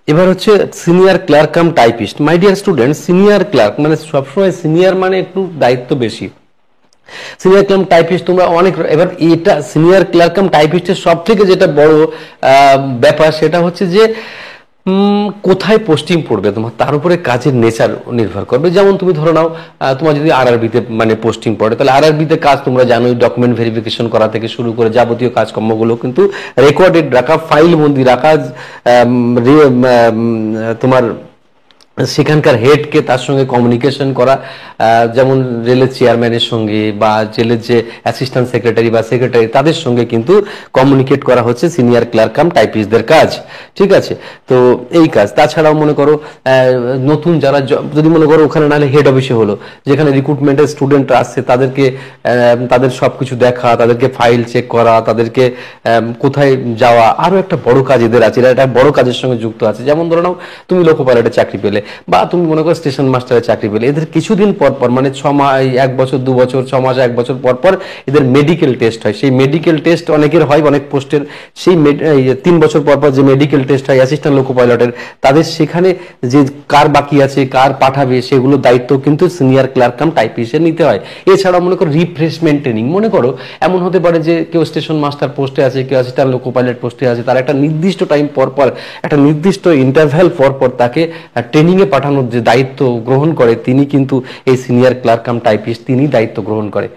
এবার হচ্ছে senior clerk cum typist. My dear student, senior clerk মানে সবসময় সিনিয়র মানে একটু দায়িত্ব বেশি। সিনিয়র ক্লার্ক টাইপিস্ট তোমরা অনেক, এবার এটা সিনিয়র ক্লার্ক কাম টাইপিস্টের সব থেকে যেটা বড় ব্যাপার সেটা হচ্ছে যে কোথায় পোস্টিং পড়বে তোমার, তার উপরে কাজের নেচার নির্ভর করবে। যেমন তুমি ধরে নাও তোমার যদি আরআরবিতে মানে পোস্টিং পড়ে, তাহলে আরআরবিতে কাজ তোমরা জানোই, ডকুমেন্ট ভেরিফিকেশন করা থেকে শুরু করে যাবতীয় কাজকর্মগুলো কিন্তু রেকর্ডেড রাখা, ফাইল বন্দি রাখা, তোমার সেখানকার হেডকে তার সঙ্গে কমিউনিকেশন করা, যেমন রেলের চেয়ারম্যানের সঙ্গে বা জেলের যে অ্যাসিস্ট্যান্ট সেক্রেটারি বা সেক্রেটারি তাদের সঙ্গে কিন্তু কমিউনিকেট করা হচ্ছে সিনিয়র ক্লার্ক কাম টাইপিস্টদের কাজ। ঠিক আছে, তো এই কাজ। তাছাড়াও মনে করো নতুন যারা যদি মনে করো ওখানে নাহলে হেড অফিসে হলো, যেখানে রিক্রুটমেন্টের স্টুডেন্টরা আসছে তাদেরকে তাদের সবকিছু দেখা, তাদেরকে ফাইল চেক করা, তাদেরকে কোথায় যাওয়া, আরো একটা বড় কাজ এদের আছে, এরা একটা বড় কাজের সঙ্গে যুক্ত আছে। যেমন ধরে নাও তুমি লোকো পাইলটে চাকরি পেলে বা তুমি মনে করো স্টেশন মাস্টারের চাকরি পেলে, এদের কিছুদিন পর পর মানে 6 মাস, 1 বছর 2 বছর, 6 মাস 1 বছর পর পর এদের মেডিকেল টেস্ট হয়। সেই মেডিকেল টেস্ট অনেকের হয়, অনেক পোস্টের সেই 3 বছর পর পর যে মেডিকেল টেস্ট হয় অ্যাসিস্ট্যান্ট লোকো পাইলটের, তাদের সেখানে যে কার বাকি আছে কার পাঠাবে সেগুলো দায়িত্ব কিন্তু সিনিয়র ক্লার্ক কাম টাইপিস্টের নিতে হয়। এছাড়াও মনে করো রিফ্রেশমেন্ট ট্রেনিং, মনে করো এমন হতে পারে যে কেউ স্টেশন মাস্টার পোস্টে আছে, কেউ অ্যাসিস্ট্যান্ট লোকো পাইলট পোস্টে আছে, তার একটা নির্দিষ্ট টাইম পর পর, একটা নির্দিষ্ট ইন্টারভ্যাল পর পর তাকে ট্রেনিং এ পাঠানোর যে দায়িত্ব গ্রহণ করে, তিনি কিন্তু এই সিনিয়র ক্লার্ক কাম টাইপিস্ট তিনি দায়িত্ব গ্রহণ করে।